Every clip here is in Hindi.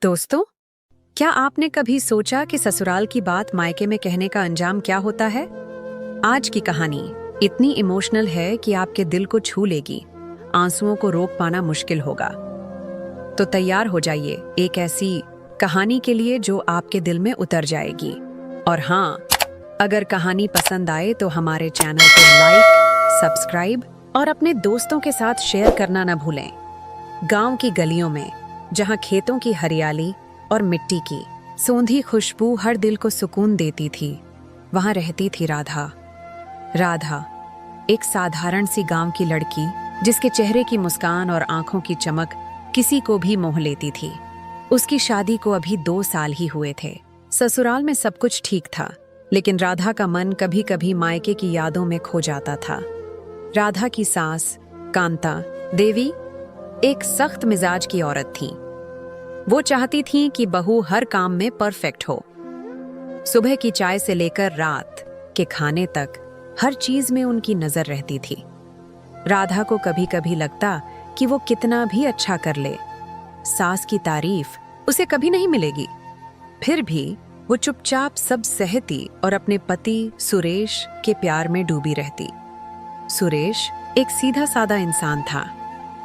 दोस्तों, क्या आपने कभी सोचा कि ससुराल की बात मायके में कहने का अंजाम क्या होता है? आज की कहानी इतनी इमोशनल है कि आपके दिल को छू लेगी। आंसुओं को रोक पाना मुश्किल होगा। तो तैयार हो जाइए एक ऐसी कहानी के लिए जो आपके दिल में उतर जाएगी। और हाँ, अगर कहानी पसंद आए तो हमारे चैनल को लाइक, सब्सक्राइब और अपने दोस्तों के साथ शेयर करना न भूलें। गांव की गलियों में, जहां खेतों की हरियाली और मिट्टी की सोंधी खुशबू हर दिल को सुकून देती थी, वहां रहती थी राधा। राधा एक साधारण सी गांव की लड़की, जिसके चेहरे की मुस्कान और आंखों की चमक किसी को भी मोह लेती थी। उसकी शादी को अभी 2 साल ही हुए थे। ससुराल में सब कुछ ठीक था, लेकिन राधा का मन कभी कभी मायके की यादों में खो जाता था। राधा की सास कांता देवी एक सख्त मिजाज की औरत थी। वो चाहती थी कि बहू हर काम में परफेक्ट हो। सुबह की चाय से लेकर रात के खाने तक हर चीज में उनकी नजर रहती थी। राधा को कभी कभी लगता कि वो कितना भी अच्छा कर ले, सास की तारीफ उसे कभी नहीं मिलेगी। फिर भी वो चुपचाप सब सहती और अपने पति सुरेश के प्यार में डूबी रहती। सुरेश एक सीधा साधा इंसान था,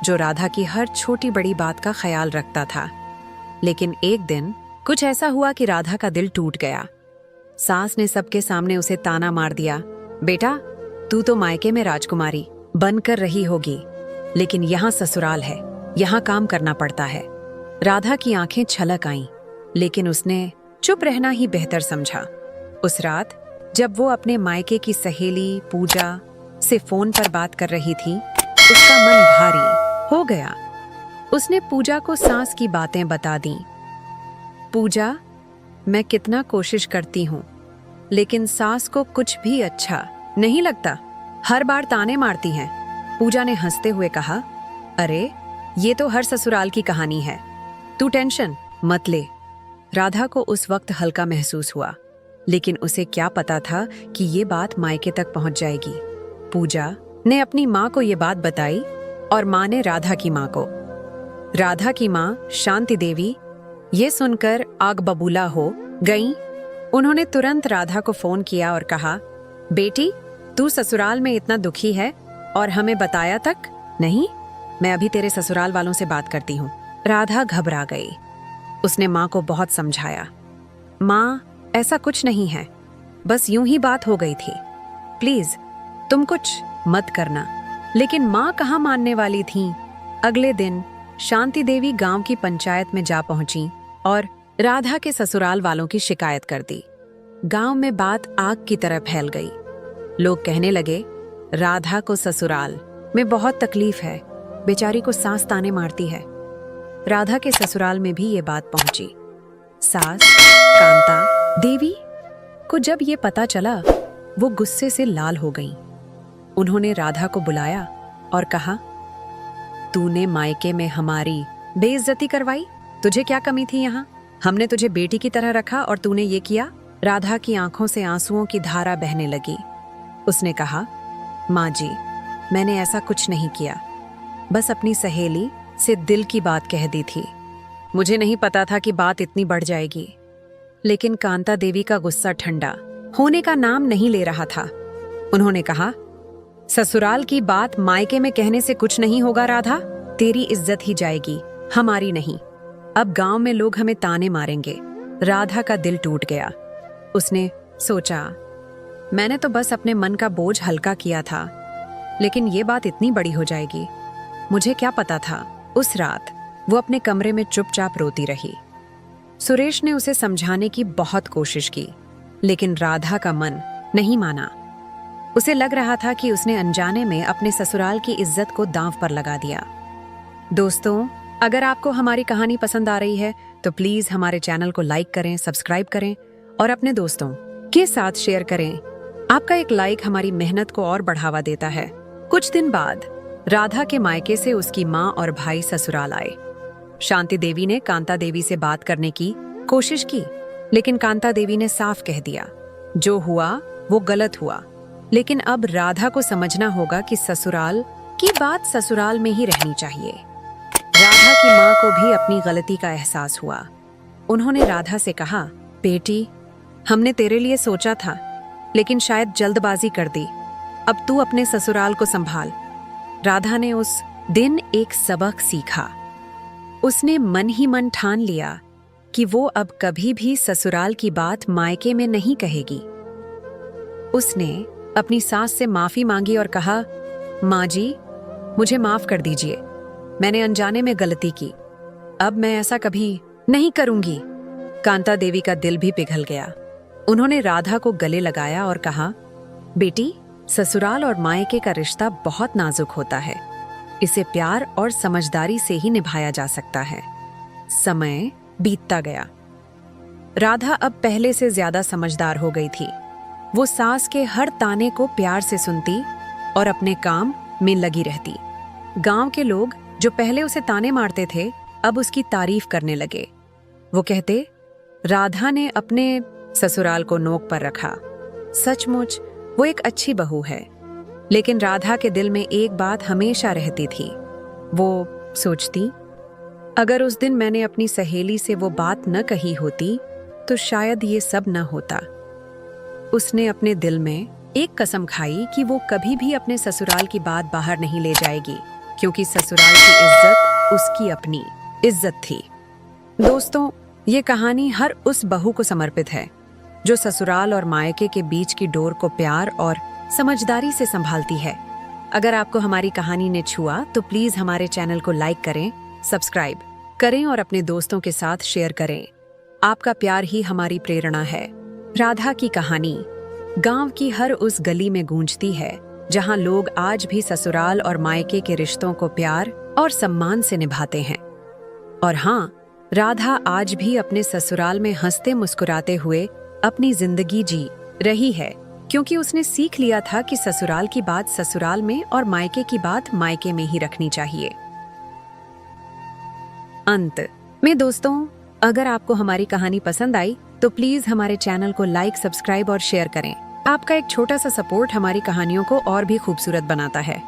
जो राधा की हर छोटी बड़ी बात का ख्याल रखता था। लेकिन एक दिन कुछ ऐसा हुआ कि राधा का दिल टूट गया। सास ने सबके सामने उसे ताना मार दिया, बेटा, तू तो मायके में राजकुमारी बनकर रही होगी, लेकिन यहाँ ससुराल है, यहाँ काम करना पड़ता है। राधा की आंखें छलक आईं, लेकिन उसने चुप रहना ही बेहतर समझा। उस रात जब वो अपने मायके की सहेली पूजा से फोन पर बात कर रही थी, उसका मन भारी हो गया। उसने पूजा को सास की बातें बता दी। पूजा, मैं कितना कोशिश करती हूँ, लेकिन सास को कुछ भी अच्छा नहीं लगता, हर बार ताने मारती हैं। पूजा ने हंसते हुए कहा, अरे ये तो हर ससुराल की कहानी है, तू टेंशन मत ले। राधा को उस वक्त हल्का महसूस हुआ, लेकिन उसे क्या पता था कि ये बात मायके तक पहुंच जाएगी। पूजा ने अपनी माँ को ये बात बताई और माँ ने राधा की माँ को। राधा की माँ शांति देवी ये सुनकर आग बबूला हो गईं। उन्होंने तुरंत राधा को फोन किया और कहा, बेटी, तू ससुराल में इतना दुखी है और हमें बताया तक नहीं? मैं अभी तेरे ससुराल वालों से बात करती हूँ। राधा घबरा गई। उसने माँ को बहुत समझाया, माँ, ऐसा कुछ नहीं है, बस यूं ही बात हो गई थी, प्लीज तुम कुछ मत करना। लेकिन माँ कहाँ मानने वाली थीं। अगले दिन शांति देवी गांव की पंचायत में जा पहुंची और राधा के ससुराल वालों की शिकायत कर दी। गांव में बात आग की तरह फैल गई। लोग कहने लगे, राधा को ससुराल में बहुत तकलीफ है, बेचारी को सास ताने मारती है। राधा के ससुराल में भी ये बात पहुंची। सास कांता देवी को जब ये पता चला, वो गुस्से से लाल हो गईं। उन्होंने राधा को बुलाया और कहा, तूने मायके में हमारी बेइज्जती करवाई, तुझे क्या कमी थी यहाँ? हमने तुझे बेटी की तरह रखा और तूने ये किया। राधा की आंखों से आंसुओं की धारा बहने लगी। उसने कहा, माँ जी, मैंने ऐसा कुछ नहीं किया, बस अपनी सहेली से दिल की बात कह दी थी। मुझे नहीं पता था कि बात इतनी बढ़ जाएगी। लेकिन कांता देवी का गुस्सा ठंडा होने का नाम नहीं ले रहा था। उन्होंने कहा, ससुराल की बात मायके में कहने से कुछ नहीं होगा राधा, तेरी इज्जत ही जाएगी, हमारी नहीं। अब गांव में लोग हमें ताने मारेंगे। राधा का दिल टूट गया। उसने सोचा, मैंने तो बस अपने मन का बोझ हल्का किया था, लेकिन ये बात इतनी बड़ी हो जाएगी, मुझे क्या पता था। उस रात वो अपने कमरे में चुपचाप रोती रही। सुरेश ने उसे समझाने की बहुत कोशिश की, लेकिन राधा का मन नहीं माना। उसे लग रहा था कि उसने अनजाने में अपने ससुराल की इज्जत को दांव पर लगा दिया। दोस्तों, अगर आपको हमारी कहानी पसंद आ रही है तो प्लीज हमारे चैनल को लाइक करें, सब्सक्राइब करें और अपने दोस्तों के साथ शेयर करें। आपका एक लाइक हमारी मेहनत को और बढ़ावा देता है। कुछ दिन बाद राधा के मायके से उसकी माँ और भाई ससुराल आए। शांति देवी ने कांता देवी से बात करने की कोशिश की, लेकिन कांता देवी ने साफ कह दिया, जो हुआ वो गलत हुआ। लेकिन अब राधा को समझना होगा कि ससुराल की बात ससुराल में ही रहनी चाहिए। राधा की माँ को भी अपनी गलती का एहसास हुआ। उन्होंने राधा से कहा, बेटी, हमने तेरे लिए सोचा था, लेकिन शायद जल्दबाजी कर दी। अब तू अपने ससुराल को संभाल। राधा ने उस दिन एक सबक सीखा। उसने मन ही मन ठान लिया कि वो अब कभी भी ससुराल की बात मायके में नहीं कहेगी। उसने अपनी सास से माफी मांगी और कहा, माँ जी, मुझे माफ कर दीजिए, मैंने अनजाने में गलती की, अब मैं ऐसा कभी नहीं करूंगी। कांता देवी का दिल भी पिघल गया। उन्होंने राधा को गले लगाया और कहा, बेटी, ससुराल और मायके का रिश्ता बहुत नाजुक होता है, इसे प्यार और समझदारी से ही निभाया जा सकता है। समय बीतता गया। राधा अब पहले से ज्यादा समझदार हो गई थी। वो सास के हर ताने को प्यार से सुनती और अपने काम में लगी रहती। गांव के लोग जो पहले उसे ताने मारते थे, अब उसकी तारीफ करने लगे। वो कहते, राधा ने अपने ससुराल को नोक पर रखा। सचमुच वो एक अच्छी बहू है। लेकिन राधा के दिल में एक बात हमेशा रहती थी। वो सोचती, अगर उस दिन मैंने अपनी सहेली से वो बात न कही होती तो शायद ये सब न होता। उसने अपने दिल में एक कसम खाई कि वो कभी भी अपने ससुराल की बात बाहर नहीं ले जाएगी, क्योंकि ससुराल की इज्जत उसकी अपनी इज्जत थी। दोस्तों, ये कहानी हर उस बहू को समर्पित है जो ससुराल और मायके के बीच की डोर को प्यार और समझदारी से संभालती है। अगर आपको हमारी कहानी ने छुआ तो प्लीज हमारे चैनल को लाइक करें, सब्सक्राइब करें और अपने दोस्तों के साथ शेयर करें। आपका प्यार ही हमारी प्रेरणा है। राधा की कहानी गांव की हर उस गली में गूंजती है जहां लोग आज भी ससुराल और मायके के रिश्तों को प्यार और सम्मान से निभाते हैं। और हाँ, राधा आज भी अपने ससुराल में हंसते मुस्कुराते हुए अपनी जिंदगी जी रही है, क्योंकि उसने सीख लिया था कि ससुराल की बात ससुराल में और मायके की बात मायके में ही रखनी चाहिए। अंत में दोस्तों, अगर आपको हमारी कहानी पसंद आई तो प्लीज हमारे चैनल को लाइक, सब्सक्राइब और शेयर करें। आपका एक छोटा सा सपोर्ट हमारी कहानियों को और भी खूबसूरत बनाता है।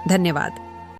धन्यवाद।